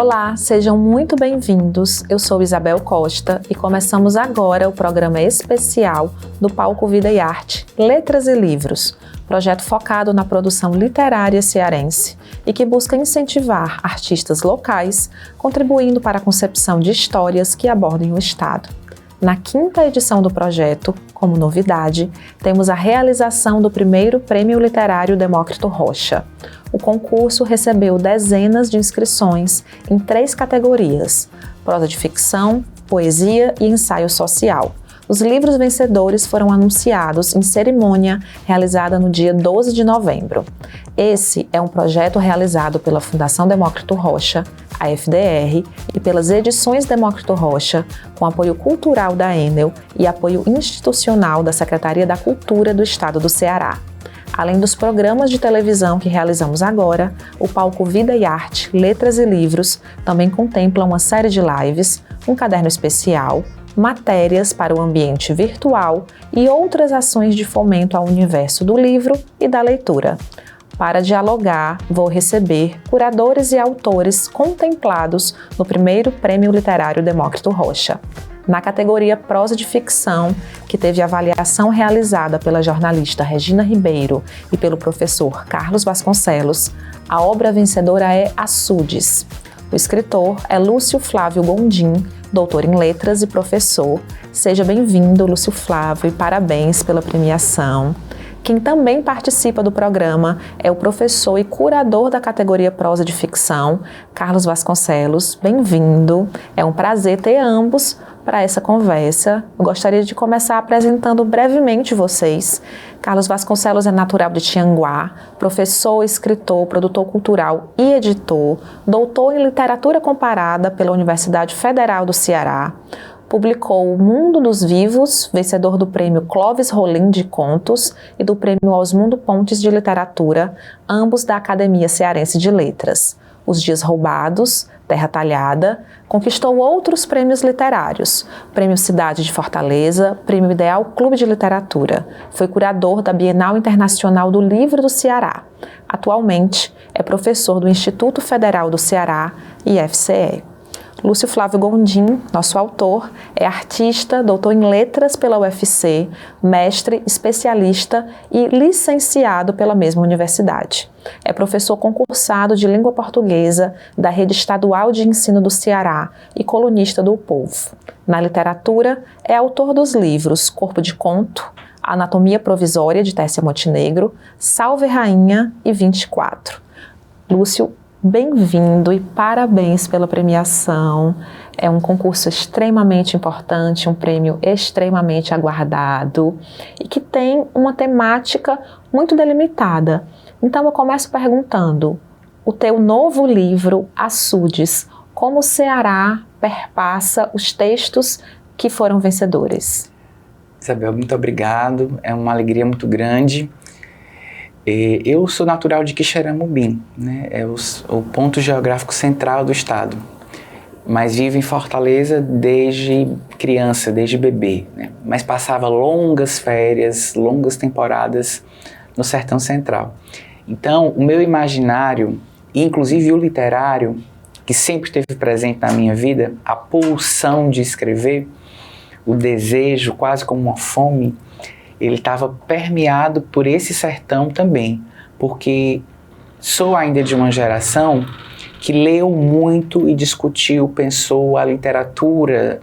Olá, sejam muito bem-vindos. Eu sou Isabel Costa e começamos agora o programa especial do Palco Vida e Arte, Letras e Livros, projeto focado na produção literária cearense e que busca incentivar artistas locais, contribuindo para a concepção de histórias que abordem o Estado. Na 5ª edição do projeto, como novidade, temos a realização do primeiro Prêmio Literário Demócrito Rocha. O concurso recebeu dezenas de inscrições em 3 categorias: prosa de ficção, poesia e ensaio social. Os livros vencedores foram anunciados em cerimônia realizada no dia 12 de novembro. Esse é um projeto realizado pela Fundação Demócrito Rocha, a FDR, e pelas Edições Demócrito Rocha, com apoio cultural da Enel e apoio institucional da Secretaria da Cultura do Estado do Ceará. Além dos programas de televisão que realizamos agora, o Palco Vida e Arte, Letras e Livros também contempla uma série de lives, um caderno especial, matérias para o ambiente virtual e outras ações de fomento ao universo do livro e da leitura. Para dialogar, vou receber curadores e autores contemplados no primeiro Prêmio Literário Demócrito Rocha. Na categoria Prosa de Ficção, que teve avaliação realizada pela jornalista Regina Ribeiro e pelo professor Carlos Vasconcelos, a obra vencedora é Açudes. O escritor é Lúcio Flávio Gondim, doutor em letras e professor. Seja bem-vindo, Lúcio Flávio, e parabéns pela premiação. Quem também participa do programa é o professor e curador da categoria Prosa de Ficção, Carlos Vasconcelos. Bem-vindo. É um prazer ter ambos para essa conversa. Eu gostaria de começar apresentando brevemente vocês. Carlos Vasconcelos é natural de Tianguá, professor, escritor, produtor cultural e editor, doutor em literatura comparada pela Universidade Federal do Ceará. Publicou O Mundo dos Vivos, vencedor do Prêmio Clovis Rolim de Contos e do Prêmio Osmundo Pontes de Literatura, ambos da Academia Cearense de Letras. Os Dias Roubados, Terra Talhada, conquistou outros prêmios literários, Prêmio Cidade de Fortaleza, Prêmio Ideal Clube de Literatura. Foi curador da Bienal Internacional do Livro do Ceará. Atualmente, é professor do Instituto Federal do Ceará, IFCE. Lúcio Flávio Gondim, nosso autor, é artista, doutor em letras pela UFC, mestre, especialista e licenciado pela mesma universidade. É professor concursado de língua portuguesa da Rede Estadual de Ensino do Ceará e colunista do O Povo. Na literatura, é autor dos livros Corpo de Conto, Anatomia Provisória, de Tércia Montenegro, Salve Rainha e 24. Lúcio, bem-vindo e parabéns pela premiação. É um concurso extremamente importante, um prêmio extremamente aguardado e que tem uma temática muito delimitada. Então eu começo perguntando, o teu novo livro, Açudes, como o Ceará perpassa os textos que foram vencedores? Isabel, muito obrigado, é uma alegria muito grande. Eu sou natural de Quixeramobim, né? É o ponto geográfico central do estado, mas vivo em Fortaleza desde criança, desde bebê, né? Mas passava longas férias, longas temporadas no Sertão Central. Então, o meu imaginário, inclusive o literário, que sempre esteve presente na minha vida, a pulsão de escrever, o desejo, quase como uma fome, ele estava permeado por esse sertão também, porque sou ainda de uma geração que leu muito e discutiu, pensou a literatura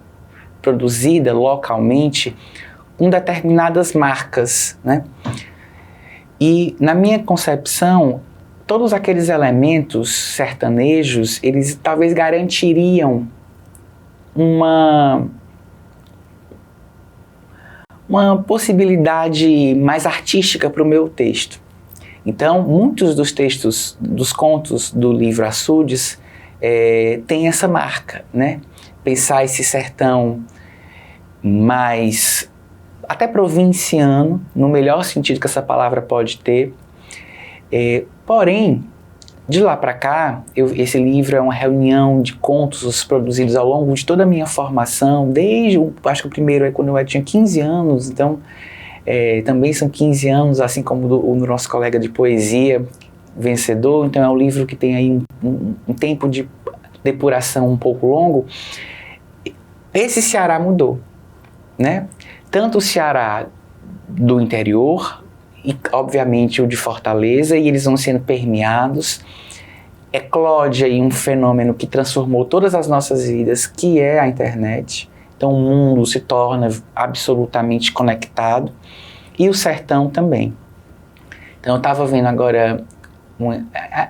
produzida localmente com determinadas marcas, né? E na minha concepção, todos aqueles elementos sertanejos, eles talvez garantiriam uma possibilidade mais artística para o meu texto. Então, muitos dos textos, dos contos do livro Açudes, têm essa marca, né? Pensar esse sertão mais, até provinciano, no melhor sentido que essa palavra pode ter. Porém, de lá para cá, esse livro é uma reunião de contos produzidos ao longo de toda a minha formação, acho que o primeiro é quando eu tinha 15 anos, então também são 15 anos, assim como o nosso colega de poesia vencedor, então é um livro que tem aí um tempo de depuração um pouco longo, esse Ceará mudou, né? Tanto o Ceará do interior e, obviamente, o de Fortaleza, e eles vão sendo permeados. Eclode aí um fenômeno que transformou todas as nossas vidas, que é a internet. Então o mundo se torna absolutamente conectado, e o sertão também. Então eu estava vendo agora,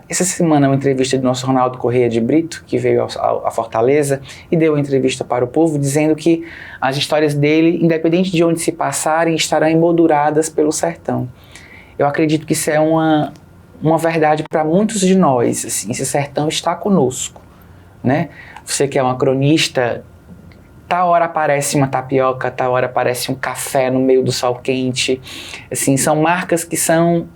essa semana, uma entrevista do nosso Ronaldo Correia de Brito, que veio a Fortaleza e deu uma entrevista para o povo, dizendo que as histórias dele, independente de onde se passarem, estarão emolduradas pelo sertão. Eu acredito que isso é uma verdade para muitos de nós, assim, esse sertão está conosco, né? Você que é uma cronista, tal hora aparece uma tapioca, tal hora aparece um café no meio do sol quente, assim, são marcas que são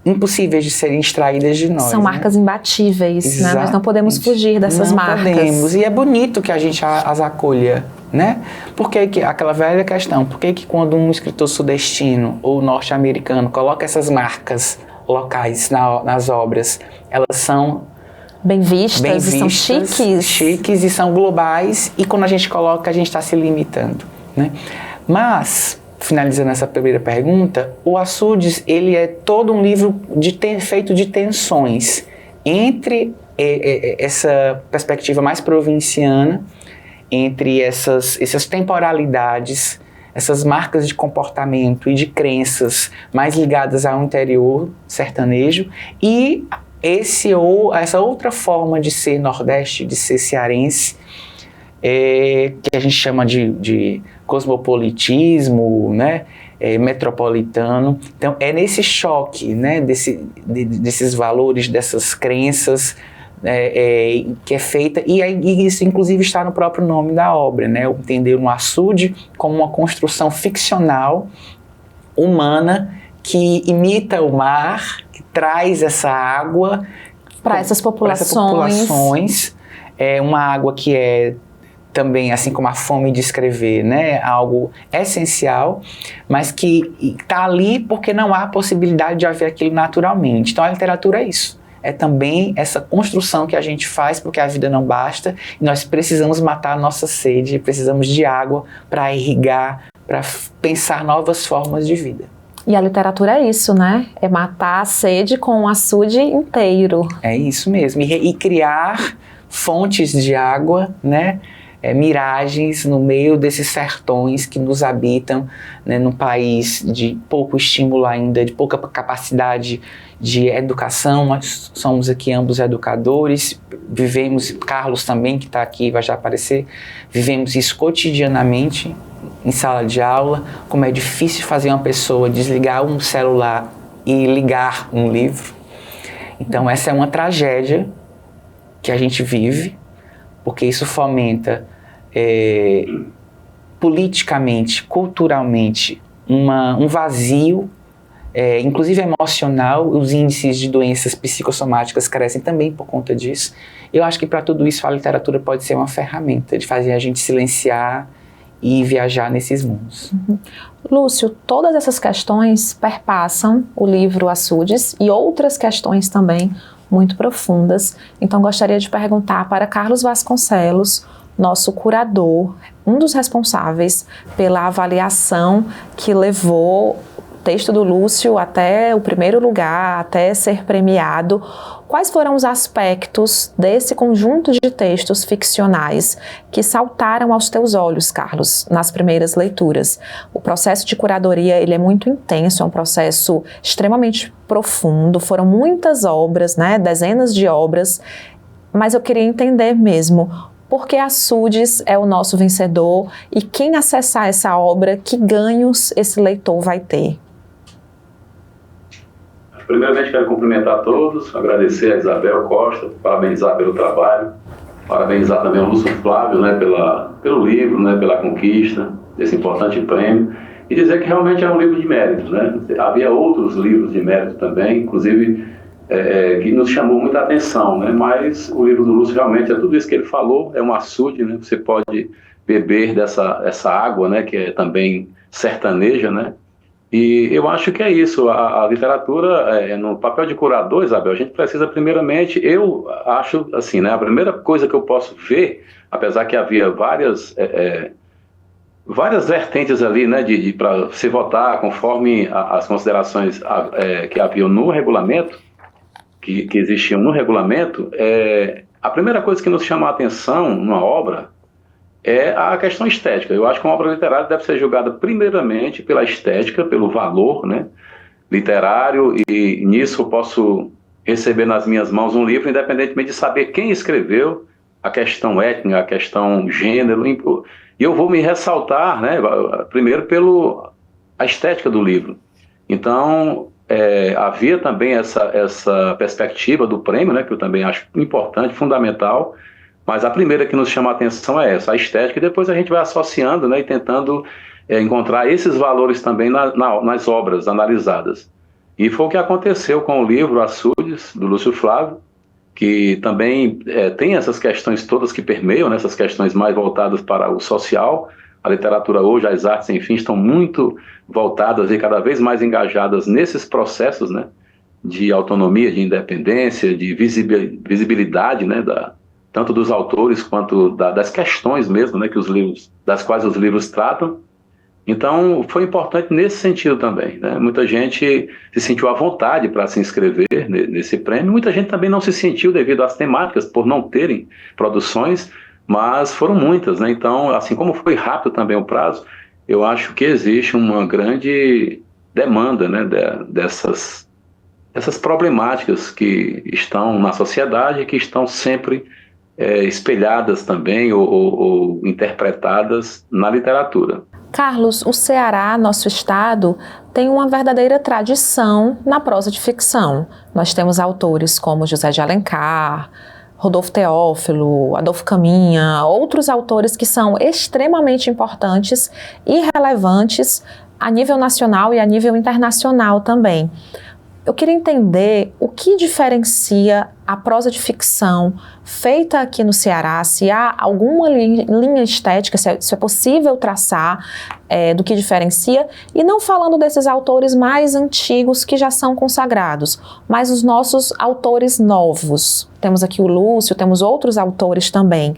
impossíveis de serem extraídas de nós. São marcas imbatíveis, né? Nós não podemos fugir dessas marcas. Não podemos, e é bonito que a gente as acolha, né? Porque aquela velha questão, por que quando um escritor sudestino ou norte-americano coloca essas marcas locais nas obras, elas são bem vistas, e são chiques e são globais, e quando a gente coloca, a gente está se limitando, né? Mas, finalizando essa primeira pergunta, o Açudes, ele é todo um livro feito de tensões entre essa perspectiva mais provinciana, entre essas temporalidades, essas marcas de comportamento e de crenças mais ligadas ao interior sertanejo, e essa outra forma de ser nordeste, de ser cearense, que a gente chama de cosmopolitismo, né, metropolitano. Então é nesse choque, né, desses valores, dessas crenças, que é feita, e isso inclusive está no próprio nome da obra, né, entender um açude como uma construção ficcional, humana, que imita o mar, que traz essa água para essas populações. É uma água que é também, assim como a fome de escrever, né, algo essencial, mas que está ali porque não há possibilidade de haver aquilo naturalmente. Então a literatura é isso. É também essa construção que a gente faz porque a vida não basta e nós precisamos matar a nossa sede, precisamos de água para irrigar, para pensar novas formas de vida. E a literatura é isso, né? É matar a sede com um açude inteiro. É isso mesmo. E criar fontes de água, né? Miragens no meio desses sertões que nos habitam, né, num país de pouco estímulo ainda, de pouca capacidade de educação. Nós somos aqui ambos educadores, vivemos, Carlos também, que está aqui, vai já aparecer, vivemos isso cotidianamente em sala de aula, como é difícil fazer uma pessoa desligar um celular e ligar um livro. Então essa é uma tragédia que a gente vive, porque isso fomenta politicamente, culturalmente, um vazio, inclusive emocional. Os índices de doenças psicossomáticas crescem também por conta disso. Eu acho que para tudo isso a literatura pode ser uma ferramenta de fazer a gente silenciar e viajar nesses mundos. Lúcio, todas essas questões perpassam o livro Açudes e outras questões também muito profundas. Então gostaria de perguntar para Carlos Vasconcelos, nosso curador, um dos responsáveis pela avaliação que levou o texto do Lúcio até o primeiro lugar, até ser premiado. Quais foram os aspectos desse conjunto de textos ficcionais que saltaram aos teus olhos, Carlos, nas primeiras leituras? O processo de curadoria, ele é muito intenso, é um processo extremamente profundo, foram muitas obras, né, dezenas de obras, mas eu queria entender mesmo por que Açudes é o nosso vencedor e quem acessar essa obra, que ganhos esse leitor vai ter? Primeiramente, quero cumprimentar a todos, agradecer a Isabel Costa, parabenizar pelo trabalho, parabenizar também o Lúcio Flávio, né, pelo livro, né, pela conquista desse importante prêmio, e dizer que realmente é um livro de mérito, né? Havia outros livros de mérito também, inclusive que nos chamou muita atenção, né? Mas o livro do Lúcio realmente é tudo isso que ele falou, é um açude, né? Você pode beber essa água, né, que é também sertaneja, né? E eu acho que é isso, a literatura, no papel de curador, Isabel, a gente precisa primeiramente, eu acho assim, né, a primeira coisa que eu posso ver, apesar que havia várias vertentes ali, né, para se votar conforme as considerações que haviam no regulamento, que existiam no regulamento, a primeira coisa que nos chama a atenção numa obra é a questão estética. Eu acho que uma obra literária deve ser julgada primeiramente pela estética, pelo valor, né, literário, e nisso eu posso receber nas minhas mãos um livro, independentemente de saber quem escreveu, a questão étnica, a questão gênero, e eu vou me ressaltar, né, primeiro a estética do livro. Então, havia também essa perspectiva do prêmio, né, que eu também acho importante, fundamental, mas a primeira que nos chama a atenção é essa, a estética, e depois a gente vai associando, né, e tentando encontrar esses valores também nas obras analisadas. E foi o que aconteceu com o livro Açudes, do Lúcio Flávio, que também tem essas questões todas que permeiam, né, essas questões mais voltadas para o social. A literatura hoje, as artes, enfim, estão muito voltadas e cada vez mais engajadas nesses processos, né, de autonomia, de independência, de visibilidade, né, tanto dos autores quanto das questões mesmo, né, das quais os livros tratam. Então, foi importante nesse sentido também, né? Muita gente se sentiu à vontade para se inscrever nesse prêmio, muita gente também não se sentiu devido às temáticas, por não terem produções, mas foram muitas, né? Então, assim como foi rápido também o prazo, eu acho que existe uma grande demanda, né, dessas problemáticas que estão na sociedade e que estão sempre espelhadas também ou interpretadas na literatura. Carlos, o Ceará, nosso estado, tem uma verdadeira tradição na prosa de ficção. Nós temos autores como José de Alencar, Rodolfo Teófilo, Adolfo Caminha, outros autores que são extremamente importantes e relevantes a nível nacional e a nível internacional também. Eu queria entender o que diferencia a prosa de ficção feita aqui no Ceará, se há alguma linha estética, se é possível traçar do que diferencia, e não falando desses autores mais antigos que já são consagrados, mas os nossos autores novos. Temos aqui o Lúcio, temos outros autores também.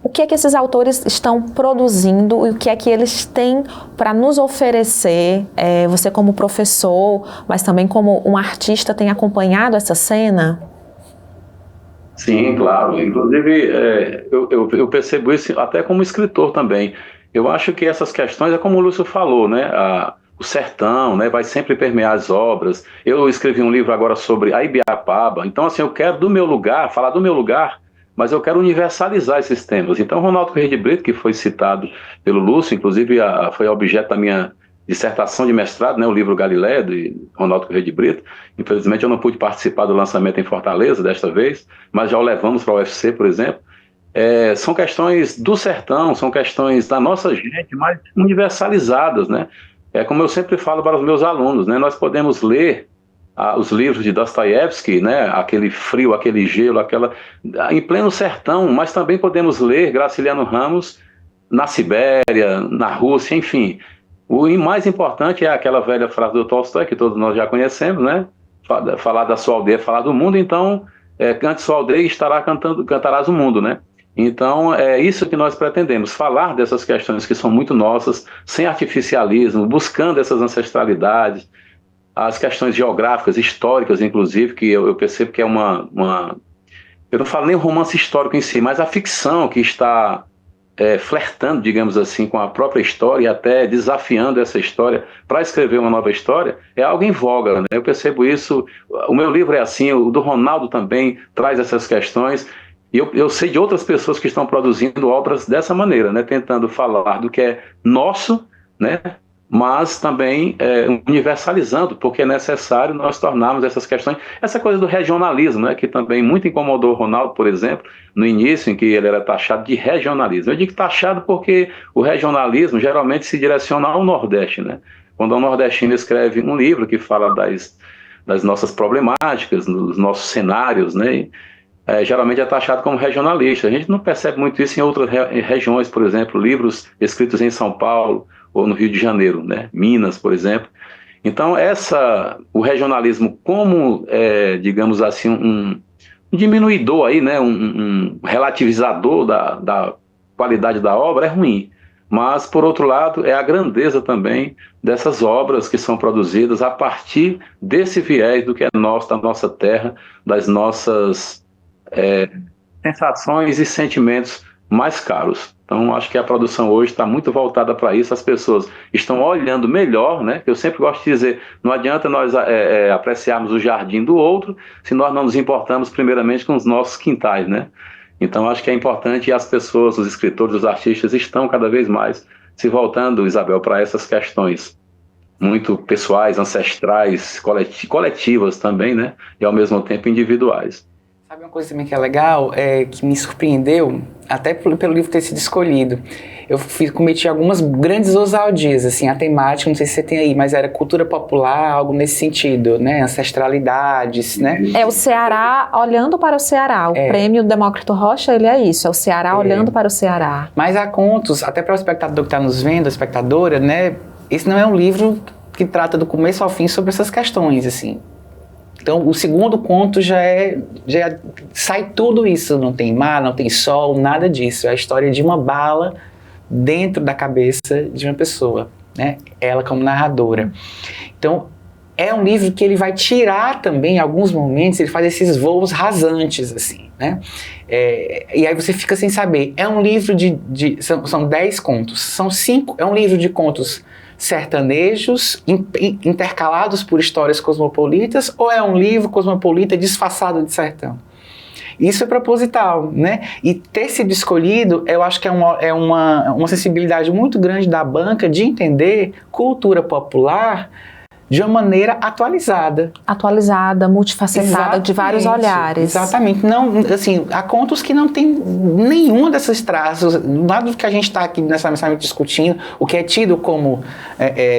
O que é que esses autores estão produzindo e o que é que eles têm para nos oferecer? Você como professor, mas também como um artista, tem acompanhado essa cena? Sim, claro. Inclusive, eu percebo isso até como escritor também. Eu acho que essas questões, é como o Lúcio falou, né? O sertão, né, vai sempre permear as obras. Eu escrevi um livro agora sobre a Ibiapaba. Então, assim, eu quero falar do meu lugar, mas eu quero universalizar esses temas. Então, Ronaldo Corrêa de Brito, que foi citado pelo Lúcio, inclusive foi objeto da minha dissertação de mestrado, né, o livro Galileia, de Ronaldo Corrêa de Brito. Infelizmente, eu não pude participar do lançamento em Fortaleza desta vez, mas já o levamos para o UFC, por exemplo. São questões do sertão, são questões da nossa gente, mas universalizadas, né? Como eu sempre falo para os meus alunos, né, nós podemos ler os livros de Dostoiévski, né, aquele frio, aquele gelo, em pleno sertão, mas também podemos ler Graciliano Ramos na Sibéria, na Rússia, enfim. O mais importante é aquela velha frase do Tolstói, que todos nós já conhecemos, né? Falar da sua aldeia, falar do mundo, então, cante sua aldeia e cantarás o mundo, né? Então, é isso que nós pretendemos, falar dessas questões que são muito nossas, sem artificialismo, buscando essas ancestralidades, as questões geográficas, históricas, inclusive, que eu percebo que é eu não falo nem o romance histórico em si, mas a ficção que está flertando, digamos assim, com a própria história e até desafiando essa história para escrever uma nova história, é algo em voga, né? Eu percebo isso, o meu livro é assim, o do Ronaldo também traz essas questões, e eu sei de outras pessoas que estão produzindo obras dessa maneira, né? Tentando falar do que é nosso, né? Mas também universalizando, porque é necessário nós tornarmos essas questões, essa coisa do regionalismo, né, que também muito incomodou o Ronaldo, por exemplo, no início, em que ele era taxado de regionalismo. Eu digo taxado porque o regionalismo geralmente se direciona ao Nordeste, né? Quando um nordestino escreve um livro que fala das nossas problemáticas, dos nossos cenários, né, geralmente é taxado como regionalista. A gente não percebe muito isso em outras regiões, por exemplo, livros escritos em São Paulo, ou no Rio de Janeiro, né? Minas, por exemplo. Então, o regionalismo como, digamos assim, um diminuidor aí, né? Um relativizador da qualidade da obra é ruim. Mas, por outro lado, é a grandeza também dessas obras que são produzidas a partir desse viés do que é nosso, da nossa terra, das nossas sensações e sentimentos mais caros. Então, acho que a produção hoje está muito voltada para isso. As pessoas estão olhando melhor, né? Eu sempre gosto de dizer, não adianta nós apreciarmos o jardim do outro se nós não nos importamos primeiramente com os nossos quintais, né? Então, acho que é importante, e as pessoas, os escritores, os artistas estão cada vez mais se voltando, Isabel, para essas questões muito pessoais, ancestrais, coletivas também, né? E ao mesmo tempo individuais. Sabe uma coisa também que é legal, que me surpreendeu, até pelo livro ter sido escolhido. Eu cometi algumas grandes ousadias, assim, a temática, não sei se você tem aí, mas era cultura popular, algo nesse sentido, né? Ancestralidades, né? É o Ceará olhando para o Ceará. O prêmio Demócrito Rocha, ele é isso, é o Ceará olhando para o Ceará. Mas há contos, até para o espectador que está nos vendo, a espectadora, né? Esse não é um livro que trata do começo ao fim sobre essas questões, assim. Então, o segundo conto já sai tudo isso. Não tem mar, não tem sol, nada disso. É a história de uma bala dentro da cabeça de uma pessoa, né? Ela como narradora. Então, é um livro que ele vai tirar também, em alguns momentos, ele faz esses voos rasantes, assim, né? E aí você fica sem saber. É um livro são 10 contos. São 5, é um livro de contos sertanejos intercalados por histórias cosmopolitas, ou é um livro cosmopolita disfarçado de sertão? Isso é proposital, né? E ter sido escolhido, eu acho que é uma sensibilidade muito grande da banca de entender cultura popular de uma maneira atualizada. Atualizada, multifacetada, de vários olhares. Exatamente. Não, assim, há contos que não tem nenhuma dessas traços, nada do que a gente está aqui nessa mensagem discutindo, o que é tido como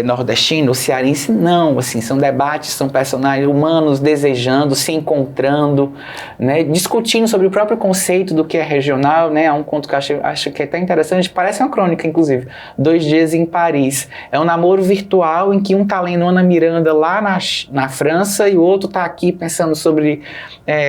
nordestino ou cearense, não, assim, são debates, são personagens humanos desejando, se encontrando, né, discutindo sobre o próprio conceito do que é regional, né? Há um conto que eu acho que é até interessante, parece uma crônica, inclusive, 2 dias em Paris. É um namoro virtual em que um está lendo Ana Miranda lá na França e o outro está aqui pensando sobre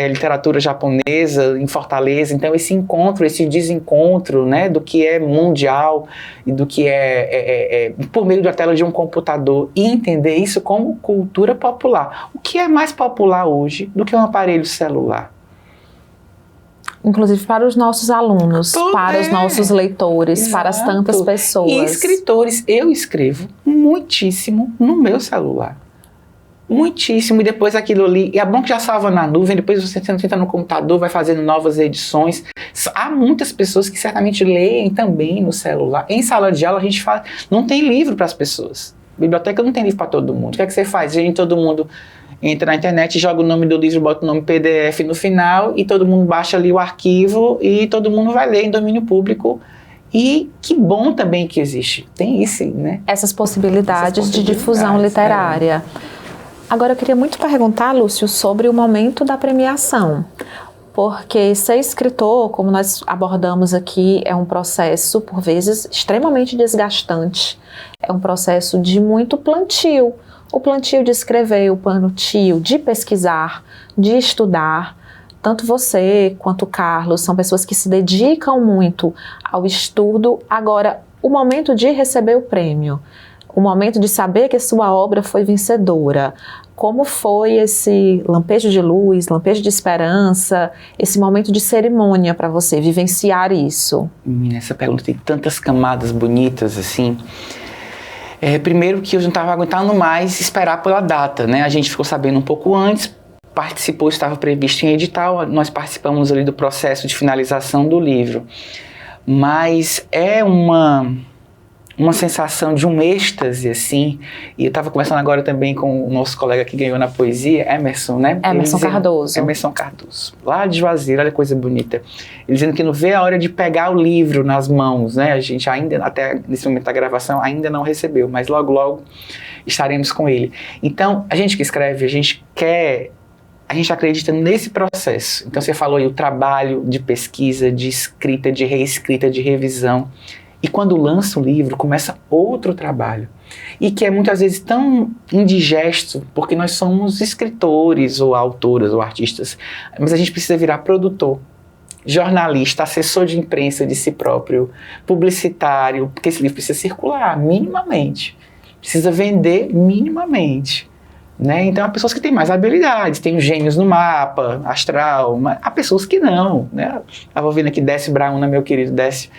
literatura japonesa em Fortaleza. Então esse encontro, esse desencontro, né, do que é mundial e do que é por meio da tela de um computador, e entender isso como cultura popular. O que é mais popular hoje do que um aparelho celular? Inclusive para os nossos alunos, para os nossos leitores, exato, para as tantas pessoas. E escritores, eu escrevo muitíssimo no meu celular. Muitíssimo, e depois aquilo ali, e é bom que já salva na nuvem, depois você tenta no computador, vai fazendo novas edições. Há muitas pessoas que certamente leem também no celular. Em sala de aula a gente fala, não tem livro para as pessoas. Biblioteca não tem livro para todo mundo. O que é que você faz? Todo mundo entra na internet, joga o nome do livro, bota o nome PDF no final e todo mundo baixa ali o arquivo e todo mundo vai ler em domínio público. E que bom também que existe. Tem isso, né? Essas possibilidades de difusão literária. Agora eu queria muito perguntar, Lúcio, sobre o momento da premiação. Porque ser escritor, como nós abordamos aqui, é um processo, por vezes, extremamente desgastante. É um processo de muito plantio. O plantio de escrever, o plantio de pesquisar, de estudar. Tanto você quanto o Carlos são pessoas que se dedicam muito ao estudo. Agora, o momento de receber o prêmio, o momento de saber que a sua obra foi vencedora, como foi esse lampejo de luz, lampejo de esperança, esse momento de cerimônia para você, vivenciar isso? Essa pergunta tem tantas camadas bonitas, assim. Primeiro que eu não estava aguentando mais esperar pela data, né? A gente ficou sabendo um pouco antes, participou, estava previsto em edital, nós participamos ali do processo de finalização do livro. Mas é uma sensação de um êxtase, assim, e eu estava conversando agora também com o nosso colega que ganhou na poesia, Emerson, né? Emerson Cardoso. Emerson Cardoso, lá de Juazeiro, olha que coisa bonita. Ele dizendo que não vê a hora de pegar o livro nas mãos, né? A gente ainda, até nesse momento da gravação, ainda não recebeu, mas logo, logo estaremos com ele. Então, a gente que escreve, a gente acredita nesse processo. Então, você falou aí o trabalho de pesquisa, de escrita, de reescrita, de revisão. E quando lança o livro, começa outro trabalho. E que é muitas vezes tão indigesto, porque nós somos escritores, ou autoras, ou artistas, mas a gente precisa virar produtor, jornalista, assessor de imprensa de si próprio, publicitário, porque esse livro precisa circular minimamente, precisa vender minimamente. Né? Então há pessoas que têm mais habilidades, tem os gênios no mapa, astral, mas há pessoas que não. Né? Estava ouvindo aqui Décio Brauna, meu querido Décio,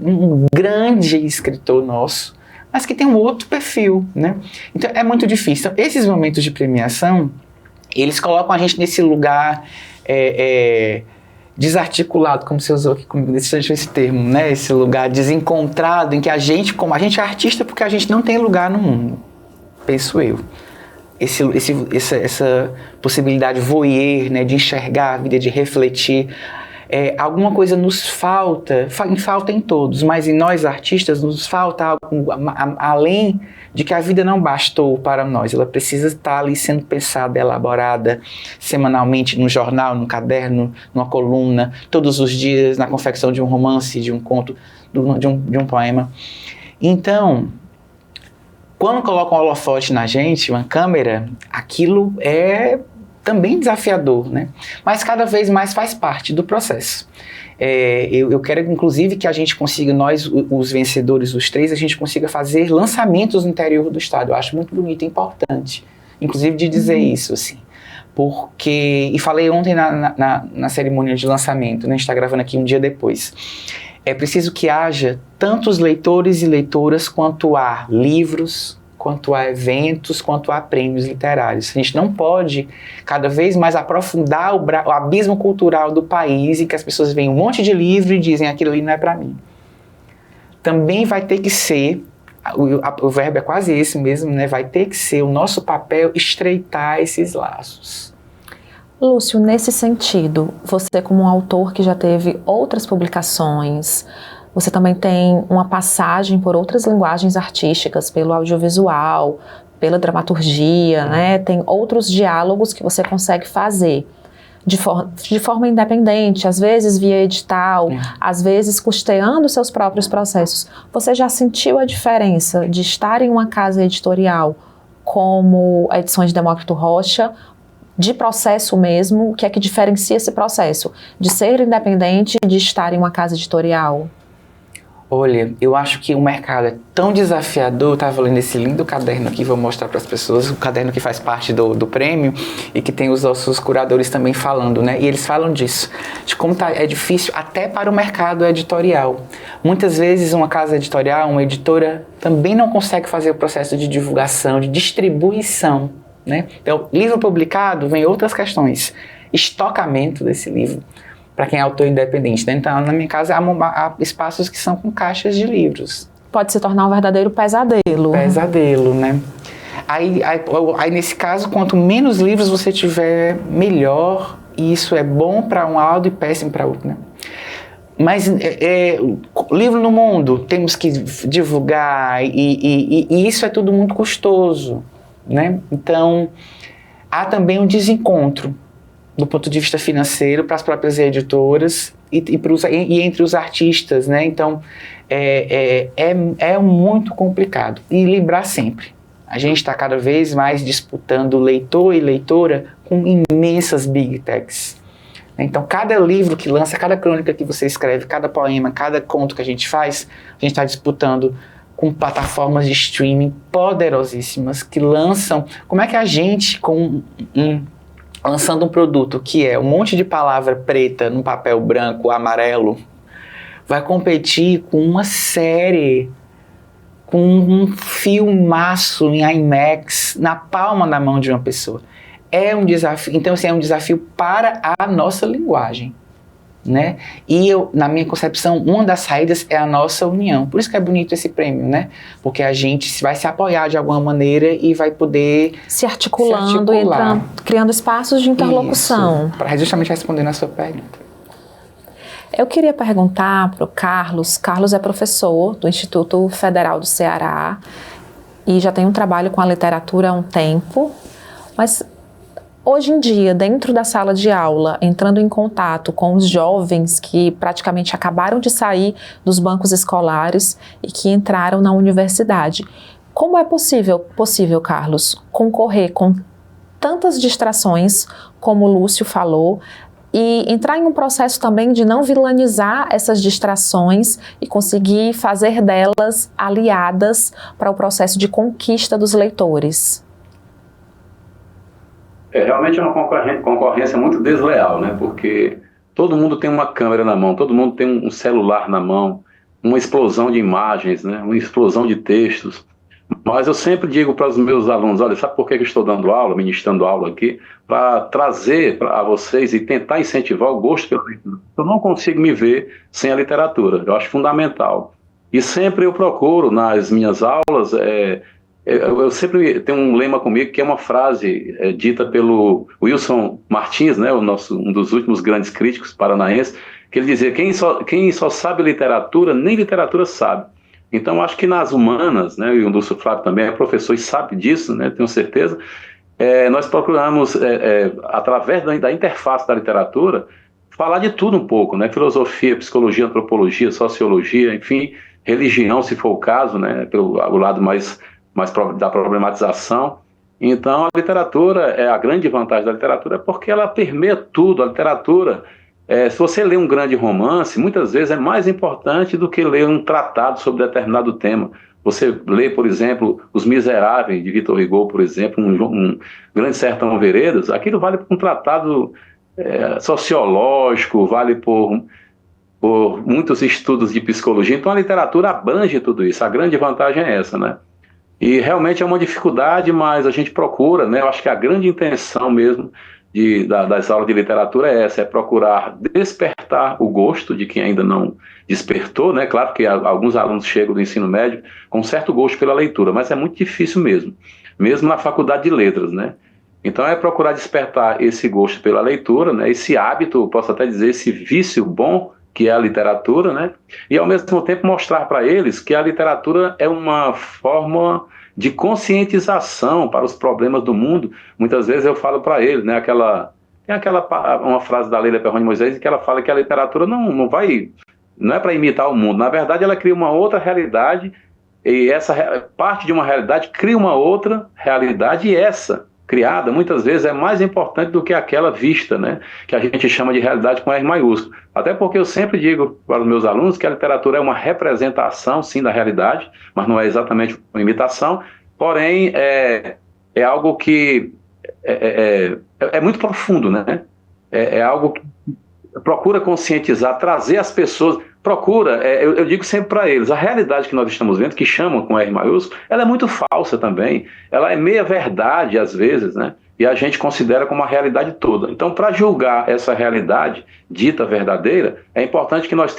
um grande escritor nosso, mas que tem um outro perfil. Né? Então é muito difícil. Então, esses momentos de premiação, eles colocam a gente nesse lugar desarticulado, como você usou aqui comigo, esse termo, né? Esse lugar desencontrado em que a gente é artista porque a gente não tem lugar no mundo, penso eu. Essa possibilidade voyeur, né, de enxergar a vida, de refletir, alguma coisa nos falta em todos, mas em nós artistas nos falta algo além de que a vida não bastou para nós, ela precisa estar ali sendo pensada, elaborada semanalmente no jornal, no caderno, numa coluna, todos os dias na confecção de um romance, de um conto, de um poema. Então, quando colocam um holofote na gente, uma câmera, aquilo é também desafiador, né? Mas cada vez mais faz parte do processo. Eu quero, inclusive, que a gente consiga, nós, os vencedores, os 3, a gente consiga fazer lançamentos no interior do estado. Eu acho muito bonito e importante, inclusive, de dizer isso, assim. Porque, e falei ontem na cerimônia de lançamento, né? A gente está gravando aqui um dia depois. É preciso que haja tantos leitores e leitoras quanto há livros, quanto há eventos, quanto há prêmios literários. A gente não pode cada vez mais aprofundar o abismo cultural do país e que as pessoas veem um monte de livro e dizem aquilo ali não é para mim. Também vai ter que ser, o verbo é quase esse mesmo, né? Vai ter que ser o nosso papel estreitar esses laços. Lúcio, nesse sentido, você como um autor que já teve outras publicações, você também tem uma passagem por outras linguagens artísticas, pelo audiovisual, pela dramaturgia, né? Tem outros diálogos que você consegue fazer de forma independente, às vezes via edital, às vezes custeando seus próprios processos. Você já sentiu a diferença de estar em uma casa editorial como a Edições de Demócrito Rocha, de processo mesmo? O que é que diferencia esse processo de ser independente e de estar em uma casa editorial? Olha, eu acho que o mercado é tão desafiador. Eu estava lendo esse lindo caderno aqui, vou mostrar para as pessoas, o caderno que faz parte do prêmio e que tem os nossos curadores também falando, né? E eles falam disso, de como é difícil até para o mercado editorial. Muitas vezes uma casa editorial, uma editora, também não consegue fazer o processo de divulgação, de distribuição, né? Então, livro publicado, vem outras questões. Estocamento desse livro, para quem é autor independente, né? Então, na minha casa, há espaços que são com caixas de livros. Pode se tornar um verdadeiro pesadelo. Pesadelo, né? Aí, nesse caso, quanto menos livros você tiver, melhor. E isso é bom para um lado e péssimo para outro, né? Mas livro no mundo, temos que divulgar e isso é tudo muito custoso, né? Então, há também um desencontro do ponto de vista financeiro para as próprias editoras e entre os artistas, né? Então, é muito complicado. E lembrar sempre, a gente está cada vez mais disputando leitor e leitora com imensas big techs. Então, cada livro que lança, cada crônica que você escreve, cada poema, cada conto que a gente faz, a gente está disputando com plataformas de streaming poderosíssimas que lançam. Como é que a gente, lançando um produto que é um monte de palavra preta num papel branco, amarelo, vai competir com uma série, com um filmaço em IMAX na palma da mão de uma pessoa? É um desafio. Então, assim, é um desafio para a nossa linguagem, né? E na minha concepção, uma das saídas é a nossa união. Por isso que é bonito esse prêmio, né? Porque a gente vai se apoiar de alguma maneira e vai poder se articulando e criando espaços de interlocução. Para justamente responder na sua pergunta. Eu queria perguntar para o Carlos. Carlos é professor do Instituto Federal do Ceará e já tem um trabalho com a literatura há um tempo, mas Hoje em dia, dentro da sala de aula, entrando em contato com os jovens que praticamente acabaram de sair dos bancos escolares e que entraram na universidade, como é possível, Carlos, concorrer com tantas distrações, como o Lúcio falou, e entrar em um processo também de não vilanizar essas distrações e conseguir fazer delas aliadas para o processo de conquista dos leitores? Realmente é uma concorrência muito desleal, né? Porque todo mundo tem uma câmera na mão, todo mundo tem um celular na mão, uma explosão de imagens, né? Uma explosão de textos. Mas eu sempre digo para os meus alunos, olha, sabe por que eu estou dando aula, ministrando aula aqui? Para trazer a vocês e tentar incentivar o gosto pela leitura. Eu não consigo me ver sem a literatura, eu acho fundamental. E sempre eu procuro, nas minhas aulas, eu sempre tenho um lema comigo, que é uma frase dita pelo Wilson Martins, né, um dos últimos grandes críticos paranaenses, que ele dizia, quem só sabe literatura, nem literatura sabe. Então, acho que nas humanas, né, e o Lúcio Flávio também é professor e sabe disso, né, tenho certeza, nós procuramos, através da interface da literatura, falar de tudo um pouco, né, filosofia, psicologia, antropologia, sociologia, enfim, religião, se for o caso, né, pelo lado mais da problematização. Então, a literatura, a grande vantagem da literatura é porque ela permeia tudo. A literatura, se você lê um grande romance, muitas vezes é mais importante do que ler um tratado sobre determinado tema. Você lê, por exemplo, Os Miseráveis, de Victor Hugo, por exemplo, um Grande Sertão Veredas, aquilo vale por um tratado sociológico, vale por muitos estudos de psicologia. Então, a literatura abrange tudo isso. A grande vantagem é essa, né? E realmente é uma dificuldade, mas a gente procura, né? Eu acho que a grande intenção mesmo das aulas de literatura é essa, é procurar despertar o gosto de quem ainda não despertou, né? Claro que alguns alunos chegam do ensino médio com um certo gosto pela leitura, mas é muito difícil mesmo na faculdade de letras, né? Então é procurar despertar esse gosto pela leitura, né? Esse hábito, posso até dizer, esse vício bom que é a literatura, né? E ao mesmo tempo mostrar para eles que a literatura é uma forma de conscientização para os problemas do mundo. Muitas vezes eu falo para eles, né? Uma frase da Leila Perrone Moisés que ela fala que a literatura não é para imitar o mundo. Na verdade, ela cria uma outra realidade e essa parte de uma realidade cria uma outra realidade e essa criada, muitas vezes, é mais importante do que aquela vista, né? Que a gente chama de realidade com R maiúsculo. Até porque eu sempre digo para os meus alunos que a literatura é uma representação, sim, da realidade, mas não é exatamente uma imitação, porém, é algo que é muito profundo, né? É algo que procura conscientizar, trazer as pessoas, eu digo sempre para eles, a realidade que nós estamos vendo, que chamam com R maiúsculo, ela é muito falsa também, ela é meia verdade às vezes, né? E a gente considera como a realidade toda. Então, para julgar essa realidade dita verdadeira, é importante que nós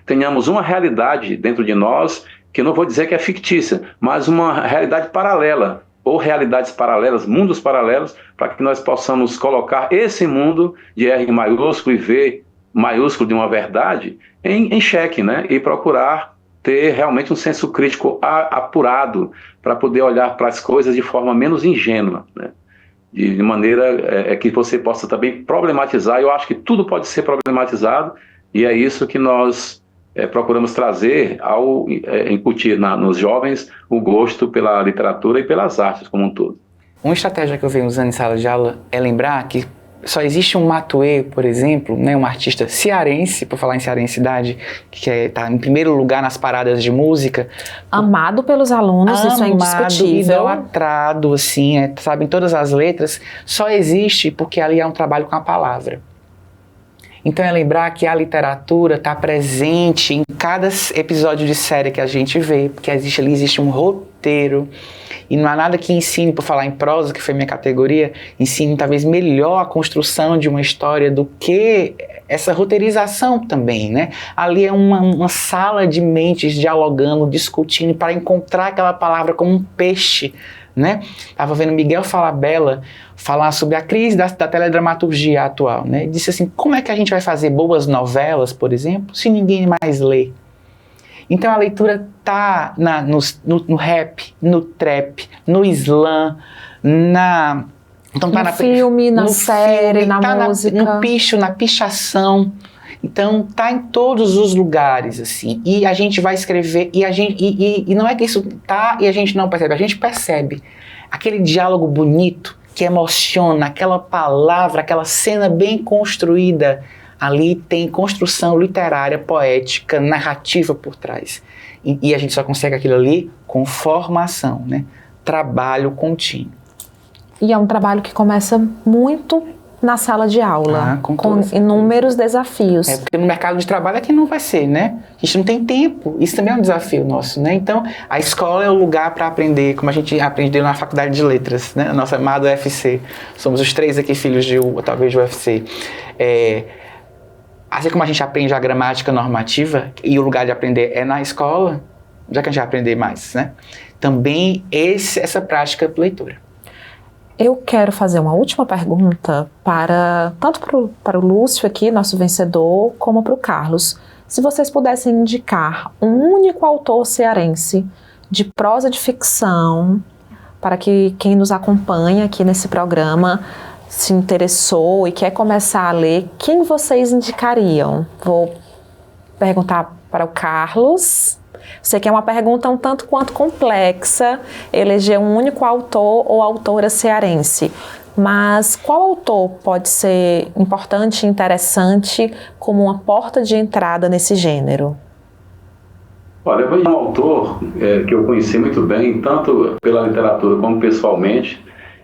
tenhamos uma realidade dentro de nós, que eu não vou dizer que é fictícia, mas uma realidade paralela, ou realidades paralelas, mundos paralelos, para que nós possamos colocar esse mundo de R maiúsculo e V maiúsculo de uma verdade em xeque, né? E procurar ter realmente um senso crítico apurado para poder olhar para as coisas de forma menos ingênua, né? De maneira que você possa também problematizar. Eu acho que tudo pode ser problematizado e é isso que nós procuramos trazer ao incutir nos jovens o gosto pela literatura e pelas artes como um todo. Uma estratégia que eu venho usando em sala de aula é lembrar que só existe um Matuê, por exemplo, né, um artista cearense, por falar em cearensidade, que está em primeiro lugar nas paradas de música. Amado pelos alunos, isso é indiscutível. Idolatrado, assim, sabe, em todas as letras, só existe porque ali é um trabalho com a palavra. Então é lembrar que a literatura está presente em cada episódio de série que a gente vê, porque ali existe um roteiro, e não há nada que ensine, por falar em prosa, que foi minha categoria, ensine talvez melhor a construção de uma história do que essa roteirização também, né? Ali é uma sala de mentes dialogando, discutindo, para encontrar aquela palavra como um peixe, né? Estava vendo Miguel Falabella falar sobre a crise da teledramaturgia atual, né? Disse assim, como é que a gente vai fazer boas novelas, por exemplo, se ninguém mais lê? Então a leitura está no rap, no trap, no slam, na Então, no filme, na série, filme, na música. No picho, na pichação. Então, tá em todos os lugares, assim. E a gente vai escrever, e não é que isso tá e a gente não percebe. A gente percebe aquele diálogo bonito que emociona, aquela palavra, aquela cena bem construída. Ali tem construção literária, poética, narrativa por trás. E a gente só consegue aquilo ali com formação, né? Trabalho contínuo. E é um trabalho que começa muito na sala de aula, com inúmeros desafios. Porque no mercado de trabalho é que não vai ser, né? A gente não tem tempo, isso também é um desafio nosso, né? Então, a escola é o lugar para aprender, como a gente aprendeu na faculdade de letras, né? Nossa amada UFC. Somos os 3 aqui filhos talvez de UFC. Assim como a gente aprende a gramática normativa, e o lugar de aprender é na escola, já que a gente vai aprender mais, né? Também essa prática de leitura. Eu quero fazer uma última pergunta tanto para o Lúcio aqui, nosso vencedor, como para o Carlos. Se vocês pudessem indicar um único autor cearense de prosa de ficção, para que quem nos acompanha aqui nesse programa se interessou e quer começar a ler, quem vocês indicariam? Vou perguntar para o Carlos. Sei que é uma pergunta um tanto quanto complexa, eleger um único autor ou autora cearense. Mas qual autor pode ser importante e interessante como uma porta de entrada nesse gênero? Olha, eu vou de um autor que eu conheci muito bem, tanto pela literatura como pessoalmente,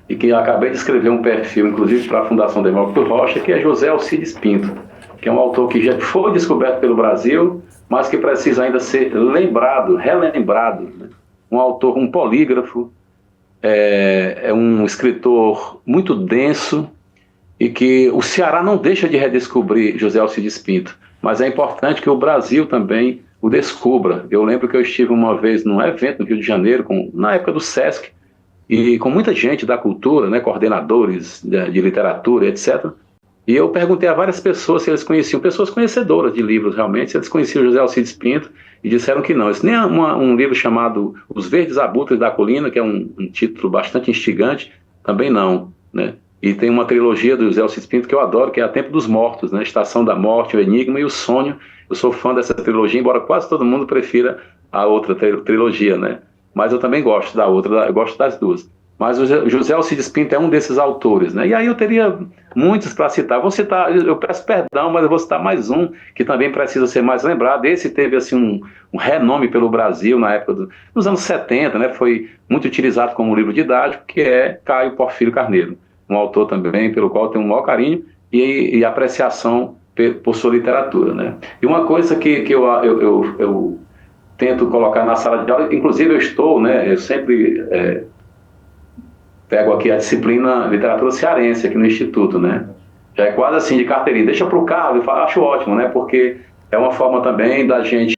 e que acabei de escrever um perfil, inclusive, para a Fundação Demócrito Rocha, que é José Alcides Pinto, que é um autor que já foi descoberto pelo Brasil, mas que precisa ainda ser relembrado. Né? Um autor, um polígrafo, é um escritor muito denso e que o Ceará não deixa de redescobrir José Alcides Pinto, mas é importante que o Brasil também o descubra. Eu lembro que eu estive uma vez num evento no Rio de Janeiro, na época do Sesc, e com muita gente da cultura, né, coordenadores de literatura, etc., e eu perguntei a várias pessoas se eles conheciam, pessoas conhecedoras de livros realmente, se eles conheciam José Alcides Pinto, e disseram que não. Isso nem é um livro chamado Os Verdes Abutres da Colina, que é um título bastante instigante, também não, né? E tem uma trilogia do José Alcides Pinto que eu adoro, que é A Tempo dos Mortos, né? Estação da Morte, O Enigma e O Sonho. Eu sou fã dessa trilogia, embora quase todo mundo prefira a outra trilogia, né? Mas eu também gosto da outra, eu gosto das duas. Mas o José Alcides Pinto é um desses autores, né? E aí eu teria muitos para citar. Vou citar, eu peço perdão, mas eu vou citar mais um que também precisa ser mais lembrado. Esse teve assim um renome pelo Brasil na época dos anos 70, né? Foi muito utilizado como livro didático, que é Caio Porfírio Carneiro, um autor também pelo qual eu tenho um maior carinho e apreciação por sua literatura, né? E uma coisa que eu tento colocar na sala de aula, inclusive eu estou, né? Eu sempre pego aqui a disciplina literatura cearense aqui no Instituto, né? Já é quase assim de carteirinha. Deixa para o Carlos, eu acho ótimo, né? Porque é uma forma também da gente...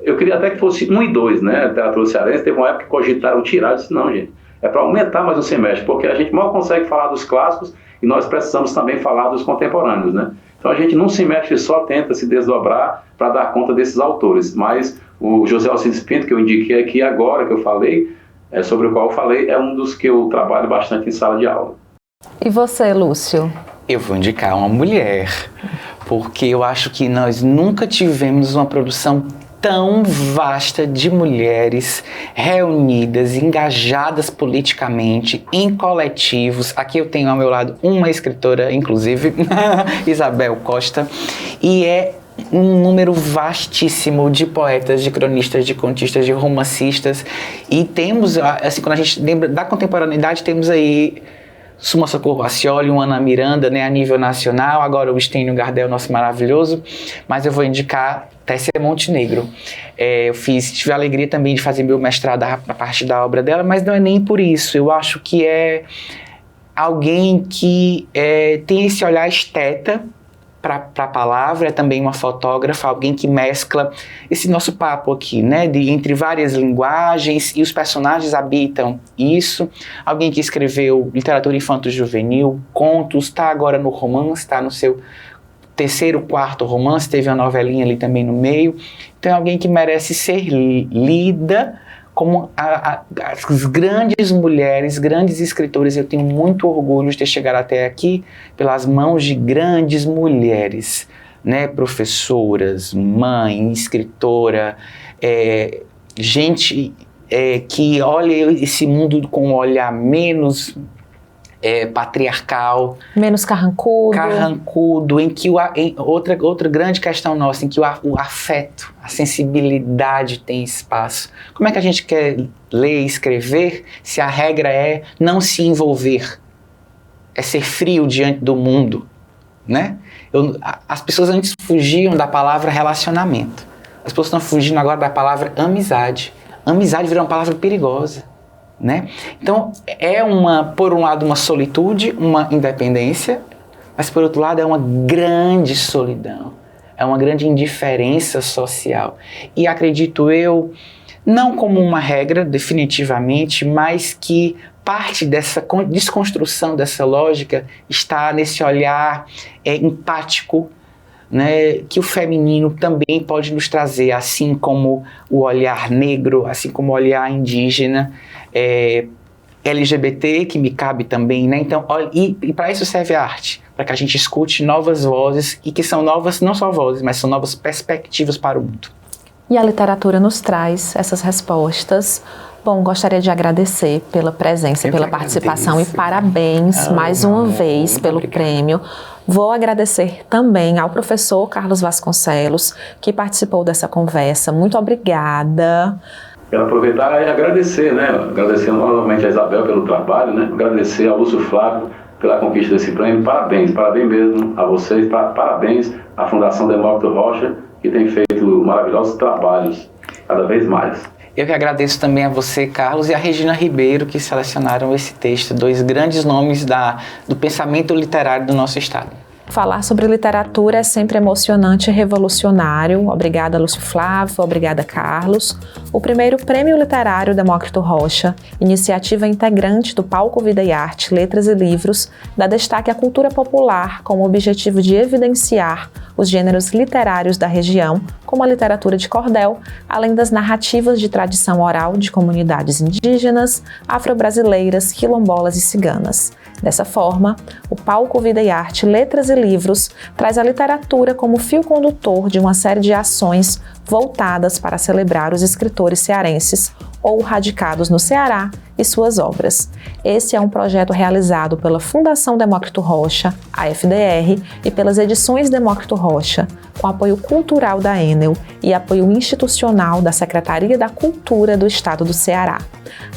eu queria até que fosse 1 e 2, né? Literatura cearense, teve uma época que cogitaram tirar, eu disse, não, gente, é para aumentar mais um semestre, porque a gente mal consegue falar dos clássicos e nós precisamos também falar dos contemporâneos, né? Então a gente num semestre só tenta se desdobrar para dar conta desses autores, mas o José Alcides Pinto, que eu indiquei aqui agora, que eu falei, sobre o qual eu falei, é um dos que eu trabalho bastante em sala de aula. E você, Lúcio? Eu vou indicar uma mulher, porque eu acho que nós nunca tivemos uma produção tão vasta de mulheres reunidas, engajadas politicamente, em coletivos. Aqui eu tenho ao meu lado uma escritora, inclusive, Isabel Costa, e é um número vastíssimo de poetas, de cronistas, de contistas, de romancistas. E temos, assim, quando a gente lembra da contemporaneidade, temos aí Suma Socorro Ascioli, Ana Miranda, né, a nível nacional, agora o Estênio Gardel, nosso maravilhoso, mas eu vou indicar Tessia Montenegro. Eu tive a alegria também de fazer meu mestrado a partir da obra dela, mas não é nem por isso. Eu acho que é alguém que tem esse olhar esteta para a palavra, é também uma fotógrafa, alguém que mescla esse nosso papo aqui, né, entre várias linguagens, e os personagens habitam isso. Alguém que escreveu literatura infanto-juvenil, contos, está agora no romance, está no seu 3º, 4º romance, teve uma novelinha ali também no meio. Então é alguém que merece ser lida como as grandes mulheres, grandes escritores. Eu tenho muito orgulho de ter chegado até aqui pelas mãos de grandes mulheres, né? Professoras, mãe, escritora, gente que olha esse mundo com um olhar menos patriarcal, menos carrancudo, em que outra grande questão nossa, em que o afeto, a sensibilidade tem espaço. Como é que a gente quer ler e escrever se a regra é não se envolver, é ser frio diante do mundo, né? As pessoas antes fugiam da palavra relacionamento, as pessoas estão fugindo agora da palavra amizade. Amizade virou uma palavra perigosa, né? Então, por um lado, uma solitude, uma independência, mas por outro lado, é uma grande solidão, é uma grande indiferença social. E acredito eu, não como uma regra, definitivamente, mas que parte dessa desconstrução dessa lógica está nesse olhar empático, né, que o feminino também pode nos trazer, assim como o olhar negro, assim como o olhar indígena, LGBT, que me cabe também, né? Então, e para isso serve a arte, para que a gente escute novas vozes, e que são novas, não só vozes, mas são novas perspectivas para o mundo. E a literatura nos traz essas respostas. Bom, gostaria de agradecer pela presença, pela participação e parabéns mais uma vez pelo prêmio. Vou agradecer também ao professor Carlos Vasconcelos, que participou dessa conversa. Muito obrigada. Quero aproveitar e agradecer, né? Agradecer novamente a Isabel pelo trabalho, né? Agradecer ao Lúcio Flávio pela conquista desse prêmio. Parabéns mesmo a vocês. Parabéns à Fundação Demócrito Rocha, que tem feito maravilhosos trabalhos, cada vez mais. Eu que agradeço também a você, Carlos, e a Regina Ribeiro, que selecionaram esse texto, dois grandes nomes do pensamento literário do nosso estado. Falar sobre literatura é sempre emocionante e revolucionário. Obrigada, Lúcio Flávio. Obrigada, Carlos. O primeiro Prêmio Literário Demócrito Rocha, iniciativa integrante do Palco Vida e Arte, Letras e Livros, dá destaque à cultura popular com o objetivo de evidenciar os gêneros literários da região, como a literatura de cordel, além das narrativas de tradição oral de comunidades indígenas, afro-brasileiras, quilombolas e ciganas. Dessa forma, o Palco Vida e Arte, Letras e Livros traz a literatura como fio condutor de uma série de ações voltadas para celebrar os escritores cearenses ou radicados no Ceará e suas obras. Esse é um projeto realizado pela Fundação Demócrito Rocha, a FDR, e pelas edições Demócrito Rocha, com apoio cultural da Enel e apoio institucional da Secretaria da Cultura do Estado do Ceará.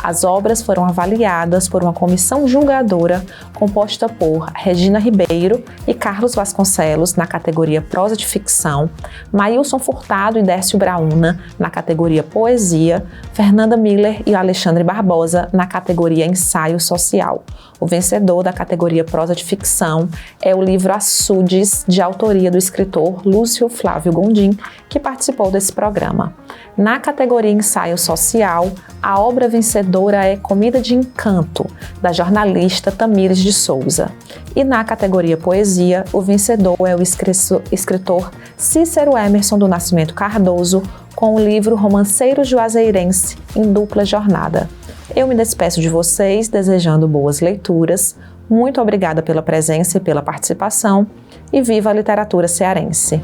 As obras foram avaliadas por uma comissão julgadora composta por Regina Ribeiro e Carlos Vasconcelos na categoria Prosa de Ficção, Maílson Furtado e Décio Brauna na categoria Poesia, Fernanda Miller e Alexandre Barbosa na categoria Ensaio Social. O vencedor da categoria Prosa de Ficção é o livro Açudes, de autoria do escritor Lúcio Flávio Gondim, que participou desse programa. Na categoria Ensaio Social, a obra vencedora é Comida de Encanto, da jornalista Tamires de Souza. E na categoria Poesia, o vencedor é o escritor Cícero Emerson do Nascimento Cardoso, com o livro Romanceiro Juazeirense, em dupla jornada. Eu me despeço de vocês, desejando boas leituras. Muito obrigada pela presença e pela participação. E viva a literatura cearense!